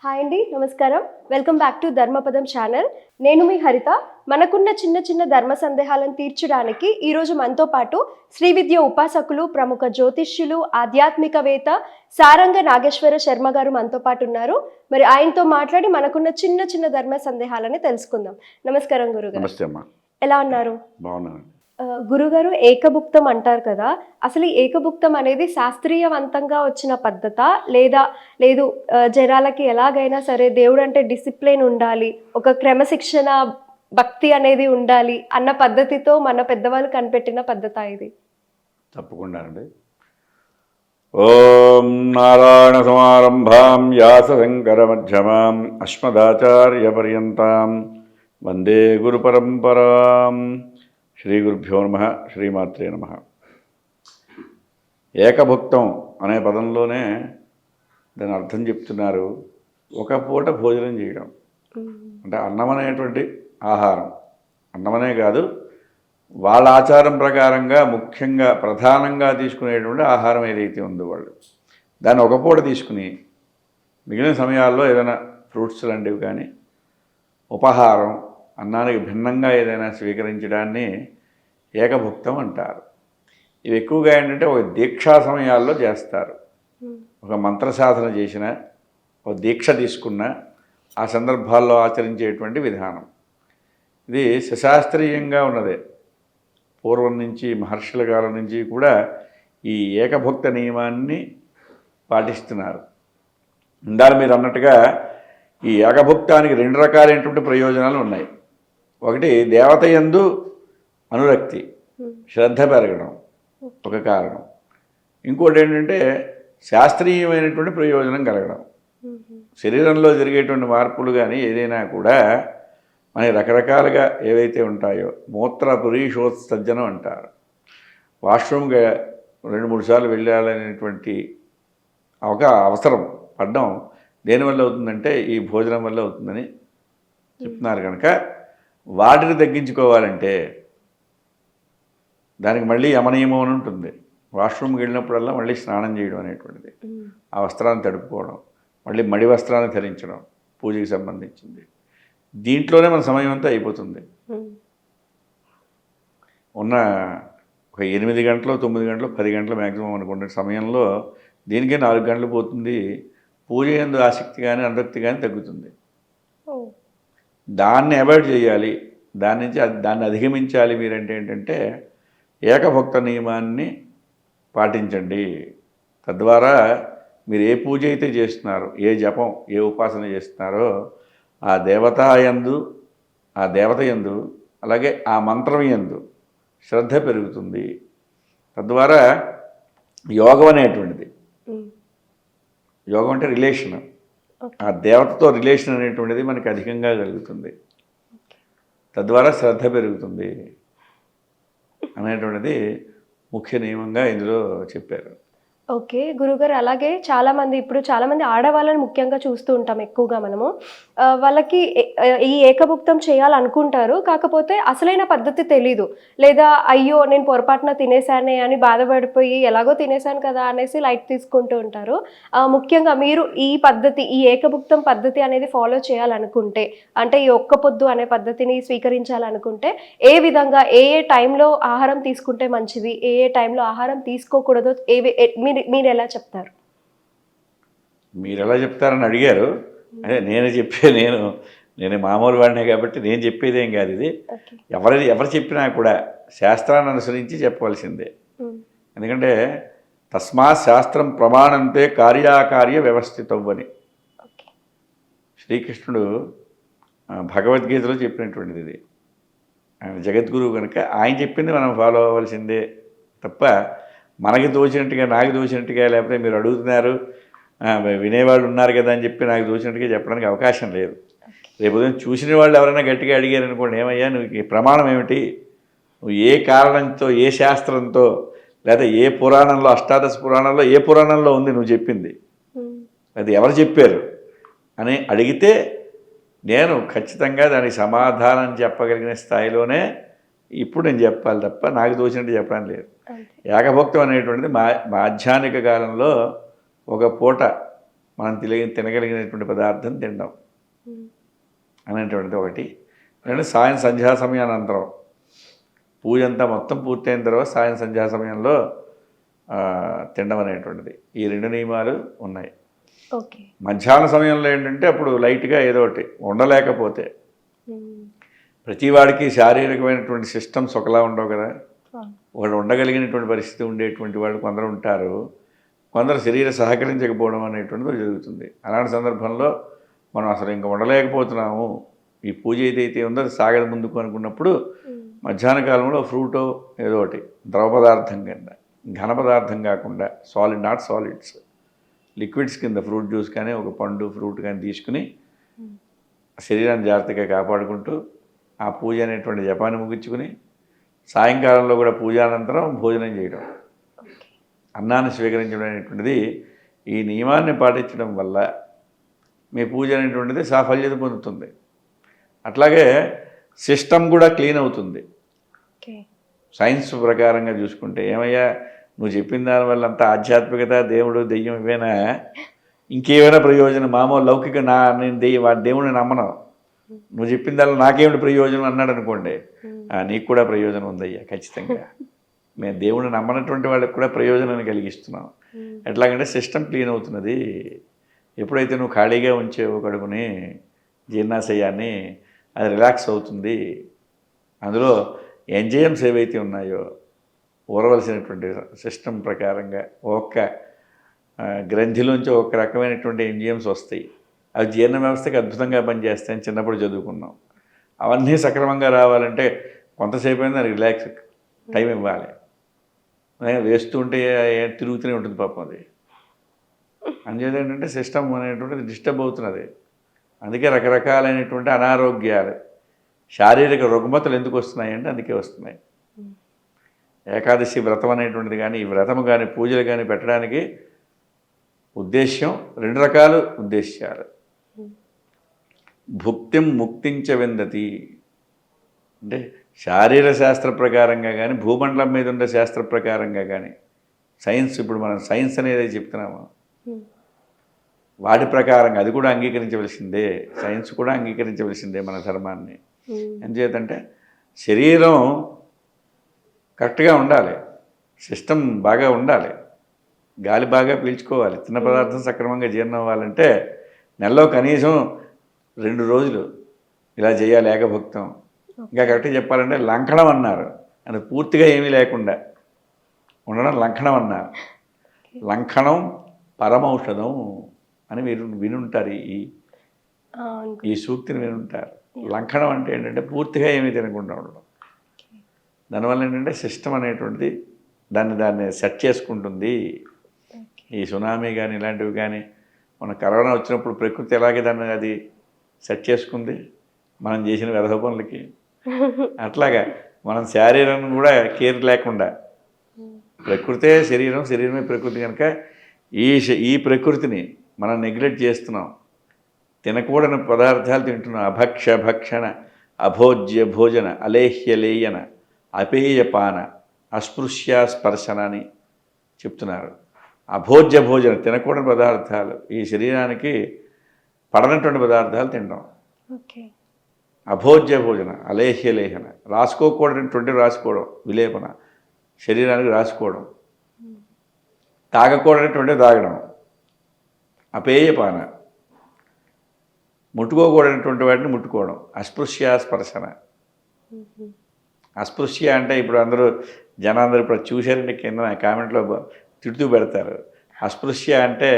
Hi అండి, నమస్కారం. Welcome back to Dharmapadam channel. నేను మీ హరిత. మనకున్న చిన్న చిన్న ధర్మ సందేహాలను తీర్చడానికి ఈరోజు మనతో పాటు శ్రీ విద్య ఉపాసకులు, ప్రముఖ జ్యోతిష్యులు, ఆధ్యాత్మికవేత్త సారంగ నాగేశ్వర శర్మ గారు మనతో పాటు ఉన్నారు. మరి ఆయనతో మాట్లాడి మనకున్న చిన్న చిన్న ధర్మ సందేహాలని తెలుసుకుందాం. నమస్కారం గురుగారు. నమస్తే అమ్మా. ఎలా ఉన్నారు? బాగున్నాను. గురుగారు, ఏకభుక్తం అంటారు కదా, అసలు ఈ ఏకభుక్తం అనేది శాస్త్రీయవంతంగా వచ్చిన పద్ధత లేదు జనాలకి ఎలాగైనా సరే దేవుడు అంటే డిసిప్లిన్ ఉండాలి, ఒక క్రమశిక్షణ భక్తి అనేది ఉండాలి అన్న పద్ధతితో మన పెద్దవాళ్ళు కనిపెట్టిన పద్ధత ఇది? తప్పకుండా అండి. ఓం నారాయణ సమారంభాం వ్యాస శంకర మధ్యమాం అస్మదాచార్య పర్యంతాం వందే గురు పరంపరాం. శ్రీ గురుభ్యో నమః. శ్రీమాత్రే నమః. ఏకభుక్తం అనే పదంలోనే దాని అర్థం చెప్తున్నారు. ఒక పూట భోజనం చేయడం అంటే అన్నం అనేటువంటి ఆహారం, అన్నమనే కాదు, వాళ్ళ ఆచారం ప్రకారంగా ముఖ్యంగా ప్రధానంగా తీసుకునేటువంటి ఆహారం ఏదైతే ఉందో వాళ్ళు దాన్ని ఒక పూట తీసుకుని మిగిలిన సమయాల్లో ఏదైనా ఫ్రూట్స్ లాంటివి కానీ ఉపహారం అన్నానికి భిన్నంగా ఏదైనా స్వీకరించడాన్ని ఏకభుక్తం అంటారు. ఇవి ఎక్కువగా ఏంటంటే ఒక దీక్షా సమయాల్లో చేస్తారు. ఒక మంత్రసాధన చేసిన, ఒక దీక్ష తీసుకున్న ఆ సందర్భాల్లో ఆచరించేటువంటి విధానం ఇది సశాస్త్రీయంగా ఉన్నదే. పూర్వం నుంచి మహర్షుల కాలం నుంచి కూడా ఈ ఏకభుక్త నియమాన్ని పాటిస్తున్నారు. ఇందాక మీరు అన్నట్టుగా ఈ ఏకభుక్తానికి రెండు రకాలైనటువంటి ప్రయోజనాలు ఉన్నాయి. ఒకటి దేవత యందు అనురక్తి, శ్రద్ధ పెరగడం ఒక కారణం. ఇంకోటి ఏంటంటే శాస్త్రీయమైనటువంటి ప్రయోజనం కలగడం. శరీరంలో జరిగేటువంటి మార్పులు కానీ ఏదైనా కూడా మనకి రకరకాలుగా ఏవైతే ఉంటాయో మూత్ర పురీషోత్సర్జనం అంటారు. వాష్రూమ్గా 2-3 సార్లు వెళ్ళాలనేటువంటి ఒక అవసరం పడ్డం దేనివల్ల అవుతుందంటే ఈ భోజనం వల్ల అవుతుందని చెప్తున్నారు. కనుక వాటిని తగ్గించుకోవాలంటే దానికి మళ్ళీ యమనియమం అని ఉంటుంది. వాష్రూమ్కి వెళ్ళినప్పుడల్లా మళ్ళీ స్నానం చేయడం అనేటువంటిది, ఆ వస్త్రాన్ని తడుపుకోవడం, మళ్ళీ మడి వస్త్రాన్ని ధరించడం పూజకి సంబంధించింది. దీంట్లోనే మన సమయం అంతా అయిపోతుంది. ఉన్న ఒక 8 గంటలు, 9 గంటలు, 10 గంటలు మ్యాక్సిమం అనుకునే సమయంలో దీనికే 4 గంటలు పోతుంది. పూజ యందు ఆసక్తి కానీ అనురక్తి కానీ తగ్గుతుంది. దాన్ని అవాయిడ్ చేయాలి, దాన్ని అధిగమించాలి. మీరంటే ఏంటంటే ఏకభుక్త నియమాన్ని పాటించండి. తద్వారా మీరు ఏ పూజ అయితే చేస్తున్నారో, ఏ జపం, ఏ ఉపాసన చేస్తున్నారో ఆ దేవత యందు అలాగే ఆ మంత్రం యందు శ్రద్ధ పెరుగుతుంది. తద్వారా యోగం అనేటువంటిది, యోగం అంటే రిలేషన్, ఆ దేవతతో రిలేషన్ అనేటువంటిది మనకి అధికంగా కలుగుతుంది. తద్వారా శ్రద్ధ పెరుగుతుంది అనేటువంటిది ముఖ్య నియమంగా ఇందులో చెప్పారు. ఓకే గురుగారు, అలాగే ఇప్పుడు చాలామంది ఆడవాళ్ళని ముఖ్యంగా చూస్తూ ఉంటాం ఎక్కువగా మనము. వాళ్ళకి ఈ ఏకభుక్తం చేయాలనుకుంటారు, కాకపోతే అసలైన పద్ధతి తెలీదు, లేదా అయ్యో నేను పొరపాటున తినేసానే అని బాధపడిపోయి ఎలాగో తినేసాను కదా అనేసి లైట్ తీసుకుంటూ ఉంటారు. ముఖ్యంగా మీరు ఈ ఏకభుక్తం పద్ధతి అనేది ఫాలో చేయాలనుకుంటే, అంటే ఈ ఒక్క పొద్దు అనే పద్ధతిని స్వీకరించాలనుకుంటే ఏ విధంగా ఏ టైంలో ఆహారం తీసుకుంటే మంచిది, ఏ టైంలో ఆహారం తీసుకోకూడదో మీరు ఎలా చెప్తారు? మీరు ఎలా చెప్తారని అడిగారు. అదే నేను మామూలు వాడినే కాబట్టి నేను చెప్పేదేం కాదు. ఇది ఎవరు చెప్పినా కూడా శాస్త్రాన్ని అనుసరించి చెప్పవలసిందే. ఎందుకంటే తస్మాత్ శాస్త్రం ప్రమాణంతే కార్యాకార్య వ్యవస్థితవ్వని శ్రీకృష్ణుడు భగవద్గీతలో చెప్పినటువంటిది. ఇది ఆయన జగద్గురువు కనుక ఆయన చెప్పింది మనం ఫాలో అవ్వాల్సిందే తప్ప మనకి దోచినట్టుగా, నాకు దోచినట్టుగా, లేకపోతే మీరు అడుగుతున్నారు వినేవాళ్ళు ఉన్నారు కదా అని చెప్పి నాకు దోచినట్టుగా చెప్పడానికి అవకాశం లేదు. రేపు చూసిన వాళ్ళు ఎవరైనా గట్టిగా అడిగారు అనుకోండి, ఏమయ్యా నువ్వు ప్రమాణం ఏమిటి, నువ్వు ఏ కారణంతో, ఏ శాస్త్రంతో, లేదా ఏ పురాణంలో, అష్టాదశ పురాణంలో ఏ పురాణంలో ఉంది నువ్వు చెప్పింది, అది ఎవరు చెప్పారు అని అడిగితే నేను ఖచ్చితంగా దానికి సమాధానం చెప్పగలిగిన స్థాయిలోనే ఇప్పుడు నేను చెప్పాలి తప్ప నాకు దోచినట్టు చెప్పడం లేదు. ఏకభుక్తం అనేటువంటిది మాధ్యాహ్నిక కాలంలో ఒక పూట మనం తినగలిగినటువంటి పదార్థం తినడం అనేటువంటిది ఒకటి. రెండు, సాయం సంధ్యా సమయానంతరం పూజ అంతా మొత్తం పూర్తయిన తర్వాత సాయం సంధ్యా సమయంలో తినడం అనేటువంటిది. ఈ 2 నియమాలు ఉన్నాయి. ఓకే. మధ్యాహ్న సమయంలో ఏంటంటే అప్పుడు లైట్గా ఏదో ఒకటి ఉండలేకపోతే, ప్రతి వాడికి శారీరకమైనటువంటి సిస్టమ్స్ ఒకలా ఉండవు కదా. ఒకడు ఉండగలిగినటువంటి పరిస్థితి ఉండేటువంటి వాళ్ళు కొందరు ఉంటారు, కొందరు శరీరం సహకరించకపోవడం అనేటువంటిది జరుగుతుంది. అలాంటి సందర్భంలో మనం అసలు ఇంకా ఉండలేకపోతున్నాము, ఈ పూజ ఏదైతే ఉందో అది సాగదు ముందుకు అనుకున్నప్పుడు మధ్యాహ్న కాలంలో ఫ్రూటో ఏదో ఒకటి ద్రవ పదార్థం కింద, ఘన పదార్థం కాకుండా సాలిడ్, నాట్ సాలిడ్స్, లిక్విడ్స్ కింద ఫ్రూట్ జ్యూస్ కానీ ఒక పండు ఫ్రూట్ కానీ తీసుకుని శరీరాన్ని జాగ్రత్తగా కాపాడుకుంటూ ఆ పూజ అనేటువంటి జపాన్ని ముగించుకుని సాయంకాలంలో కూడా పూజానంతరం భోజనం చేయడం, అన్నాన్ని స్వీకరించడం అనేటువంటిది, ఈ నియమాన్ని పాటించడం వల్ల మీ పూజ అనేటువంటిది సాఫల్యత పొందుతుంది. అట్లాగే సిస్టమ్ కూడా క్లీన్ అవుతుంది. సైన్స్ ప్రకారంగా చూసుకుంటే ఏమయ్యా నువ్వు చెప్పిన దానివల్ల అంత ఆధ్యాత్మికత, దేవుడు, దెయ్యం ఇవేనా, ఇంకేమైనా ప్రయోజనం? మామూలు లౌకిక నేను దేవుడిని నమ్మను, నువ్వు చెప్పిన దానిలో నాకేమిటి ప్రయోజనం అన్నాడు అనుకోండి, నీకు కూడా ప్రయోజనం ఉందయ్యా ఖచ్చితంగా. మేము దేవుడిని నమ్మనటువంటి వాళ్ళకి కూడా ప్రయోజనాన్ని కలిగిస్తున్నాం. ఎట్లాగంటే సిస్టమ్ క్లీన్ అవుతున్నది. ఎప్పుడైతే నువ్వు ఖాళీగా ఉంచేవో కడుపుని, జీర్ణాశయాన్ని, అది రిలాక్స్ అవుతుంది. అందులో ఎంజైమ్స్ ఏవైతే ఉన్నాయో ఊరవలసినటువంటి సిస్టమ్ ప్రకారంగా ఒక్క గ్రంథిలోంచి ఒక రకమైనటువంటి ఎంజైమ్స్ వస్తాయి. అవి జీర్ణ వ్యవస్థకి అద్భుతంగా పనిచేస్తాయని చిన్నప్పుడు చదువుకున్నాం. అవన్నీ సక్రమంగా రావాలంటే కొంతసేపు అయినా దానికి రిలాక్స్ టైం ఇవ్వాలి. వేస్తూ ఉంటే తిరుగుతూనే ఉంటుంది పాపం అది. అందుచేత ఏంటంటే సిస్టమ్ అనేటువంటిది డిస్టర్బ్ అవుతున్నది. అందుకే రకరకాలైనటువంటి అనారోగ్యాలు, శారీరక రుగ్మతలు ఎందుకు వస్తున్నాయంటే అందుకే వస్తున్నాయి. ఏకాదశి వ్రతం అనేటువంటిది కానీ, ఈ వ్రతము కానీ, పూజలు కానీ పెట్టడానికి ఉద్దేశ్యం 2 రకాలు ఉద్దేశ్యాలు. భుక్తిం ముక్తించ విందతి అంటే శారీర శాస్త్ర ప్రకారంగా కానీ, భూమండలం మీద ఉండే శాస్త్ర ప్రకారంగా కానీ, సైన్స్, ఇప్పుడు మనం సైన్స్ అనేది చెప్తున్నాము, వాటి ప్రకారంగా అది కూడా అంగీకరించవలసిందే. సైన్స్ కూడా అంగీకరించవలసిందే మన ధర్మాన్ని. ఎందుచేతంటే శరీరం కరెక్ట్గా ఉండాలి, సిస్టమ్ బాగా ఉండాలి, గాలి బాగా పీల్చుకోవాలి, తిన్న పదార్థం సక్రమంగా జీర్ణం అవ్వాలంటే నెలలో కనీసం 2 రోజులు ఇలా చేయాలి ఏకభుక్తం. ఇంకా కరెక్ట్గా చెప్పాలంటే లంకణం అన్నారు, అది పూర్తిగా ఏమీ లేకుండా ఉండడం లంకణం అన్నారు. లంకణం పరమౌషధం అని మీరు వినుంటారు, ఈ సూక్తిని వినుంటారు. లంకణం అంటే ఏంటంటే పూర్తిగా ఏమీ తినకుండా ఉండడం. దానివల్ల ఏంటంటే సిస్టమ్ అనేటువంటిది దాన్ని సెట్ చేసుకుంటుంది. ఈ సునామీ కానీ ఇలాంటివి కానీ, మన కరోనా వచ్చినప్పుడు ప్రకృతి ఎలాగే దాన్ని అది సెట్ చేసుకుంది మనం చేసిన వ్యర్థ పనులకి. అట్లాగా మనం శారీరం కూడా కేర్ లేకుండా, ప్రకృతే శరీరం, శరీరమే ప్రకృతి కనుక ఈ ప్రకృతిని మనం నెగ్లెక్ట్ చేస్తున్నాం. తినకూడని పదార్థాలు తింటున్నాం. అభక్ష భక్షణ అభోజ్య భోజన అలేహ్య లేయన అపేయపాన అస్పృశ్య స్పర్శన అని చెప్తున్నారు. అభోజ్య భోజన, తినకూడని పదార్థాలు, ఈ శరీరానికి పడనటువంటి పదార్థాలు తినడం. అభోజ్య భోజన అలేహ్య లేహన, రాసుకోకూడనటువంటి రాసుకోవడం, విలేపన, శరీరానికి రాసుకోవడం. తాగకూడనటువంటి తాగడం, అపేయపాన, ముట్టుకోకూడనటువంటి వాటిని ముట్టుకోవడం, అస్పృశ్య స్పర్శన. అస్పృశ్య అంటే ఇప్పుడు జనాందరూ ఇప్పుడు చూశారంటే కింద కామెంట్లో తిడుతూ పెడతారు. అస్పృశ్య అంటే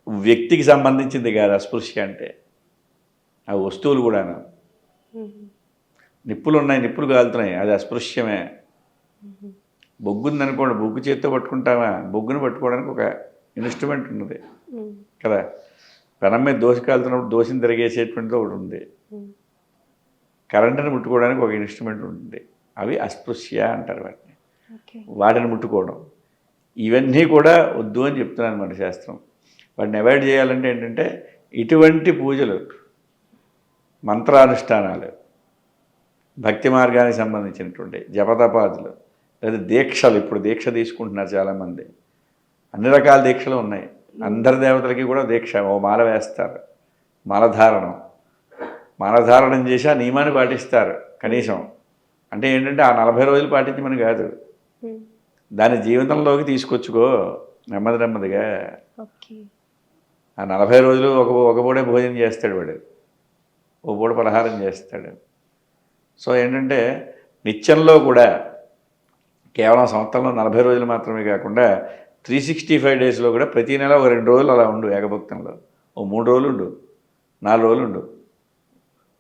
వ్యక్తికి సంబంధించింది కాదు. అస్పృశ్య అంటే ఆ వస్తువులు కూడాను. నిప్పులు ఉన్నాయి, నిప్పులు కాలుతున్నాయి, అది అస్పృశ్యమే. బొగ్గు ఉందనుకోండి, బొగ్గు చేత్తో పట్టుకుంటామా? బొగ్గును పట్టుకోవడానికి ఒక ఇన్స్ట్రుమెంట్ ఉన్నది కదా. పెనం మీద దోశ కాలుతున్నప్పుడు దోశని తిరిగేసేటువంటిది ఒకటి ఉంది. కరెంటుని ముట్టుకోవడానికి ఒక ఇన్స్ట్రుమెంట్ ఉంటుంది. అవి అస్పృశ్య అంటారు వాటిని. వాటిని ముట్టుకోవడం, ఇవన్నీ కూడా వద్దు అని చెప్తున్నాను మన శాస్త్రం. వాటిని అవాయిడ్ చేయాలంటే ఏంటంటే ఇటువంటి పూజలు, మంత్రానుష్ఠానాలు, భక్తి మార్గానికి సంబంధించినటువంటి జపతపాదులు, లేదా దీక్షలు. ఇప్పుడు దీక్ష తీసుకుంటున్నారు చాలామంది, అన్ని రకాల దీక్షలు ఉన్నాయి. అందరి దేవతలకి కూడా దీక్ష, ఓ మాల వేస్తారు, మాలధారణం. మాలధారణం చేసి ఆ నియమాన్ని పాటిస్తారు కనీసం. అంటే ఏంటంటే ఆ 40 రోజులు పాటించమని కాదు, దాని జీవితంలోకి తీసుకొచ్చుకో నెమ్మది నెమ్మదిగా. ఓకే. ఆ 40 రోజులు ఒక పూటే భోజనం చేస్తాడు వాడు, ఓ పూట పలహారం చేస్తాడు. సో ఏంటంటే నిత్యంలో కూడా కేవలం సంవత్సరంలో 40 రోజులు మాత్రమే కాకుండా 365 డేస్లో కూడా ప్రతి నెల ఒక 2 రోజులు అలా ఉండు ఏకభక్తంలో, ఓ 3 రోజులు ఉండు, 4 రోజులు ఉండు.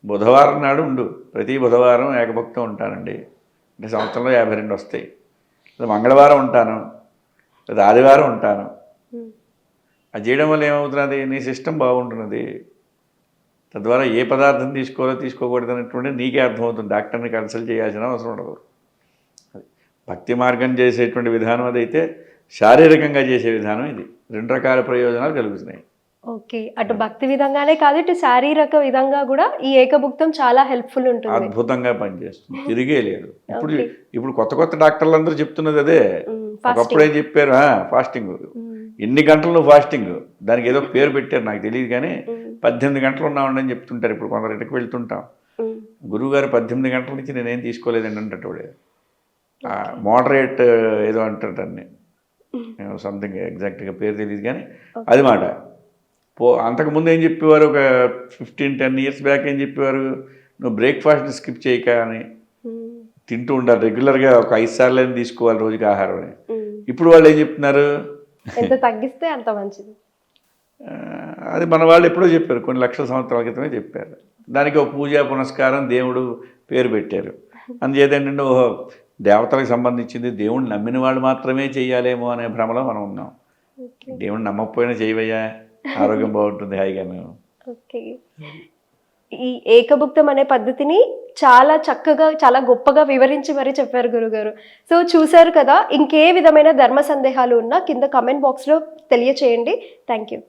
బుధవారం నాడు ఉండు, ప్రతి బుధవారం ఏకభక్తం ఉంటానండి అంటే సంవత్సరంలో 52 వస్తాయి. లేదా మంగళవారం ఉంటాను, లేదా ఆదివారం ఉంటాను. అది చేయడం వల్ల ఏమవుతున్నది, నీ సిస్టమ్ బాగుంటున్నది. తద్వారా ఏ పదార్థం తీసుకోవాలో తీసుకోకూడదు అనేటువంటి నీకే అర్థమవుతుంది, డాక్టర్ని కన్సల్ట్ చేయాల్సిన అవసరం ఉండదు. భక్తి మార్గం చేసేటువంటి విధానం అదైతే, శారీరకంగా చేసే విధానం ఇది. 2 రకాల ప్రయోజనాలు కలుగుతున్నాయి. ఓకే. అటు భక్తి విధంగానే కాదు, ఇటు శారీరక విధంగా కూడా ఈ ఏకభుక్తం చాలా హెల్ప్ఫుల్ ఉంటుంది. అద్భుతంగా పనిచేస్తుంది, తిరిగే లేదు. ఇప్పుడు కొత్త డాక్టర్లు అందరూ చెప్తున్నది అదే. ఒకప్పుడు ఏం చెప్పారు, ఫాస్టింగ్, ఎన్ని గంటలు నువ్వు ఫాస్టింగ్, దానికి ఏదో పేరు పెట్టారు నాకు తెలియదు కానీ 18 గంటలు ఉన్నామండి అని చెప్తుంటారు. ఇప్పుడు కొందరు ఇంటికి వెళ్తుంటాం, గురువుగారు 18 గంటల నుంచి నేనేం తీసుకోలేదండి అంటాడు. మోడరేట్ ఏదో అంటారని, సంథింగ్ ఎగ్జాక్ట్గా పేరు తెలియదు కానీ అది మాట. అంతకుముందు ఏం చెప్పేవారు, ఒక 15-10 ఇయర్స్ బ్యాక్ ఏం చెప్పేవారు, నువ్వు బ్రేక్ఫాస్ట్ స్కిప్ చేయక అని, తింటూ ఉండాలి రెగ్యులర్గా, ఒక 5 సార్లు తీసుకోవాలి రోజుకి ఆహారం అని. ఇప్పుడు వాళ్ళు ఏం చెప్తున్నారు, ఎంత తగ్గిస్తే అంత మంచిది. అది మన వాళ్ళు ఎప్పుడో చెప్పారు, కొన్ని లక్షల సంవత్సరాల క్రితమే చెప్పారు. దానికి ఒక పూజా పునస్కారం, దేవుడు పేరు పెట్టారు. అందుచేత ఏంటంటే ఓహో దేవతలకు సంబంధించింది దేవుడిని నమ్మిన వాళ్ళు మాత్రమే చెయ్యాలేమో అనే భ్రమలో మనం ఉన్నాం. దేవుడిని నమ్మకపోయినా చేయవయ్యా, ఆరోగ్యం బాగుంటుంది హాయిగాను. ఓకే. ఈ ఏకభుక్తం అనే పద్ధతిని చాలా చక్కగా, చాలా గొప్పగా వివరించి మరీ చెప్పారు గురుగారు. సో చూశారు కదా, ఇంకే విధమైన ధర్మ సందేహాలు ఉన్నా కింద కమెంట్ బాక్స్లో తెలియచేయండి. Thank you.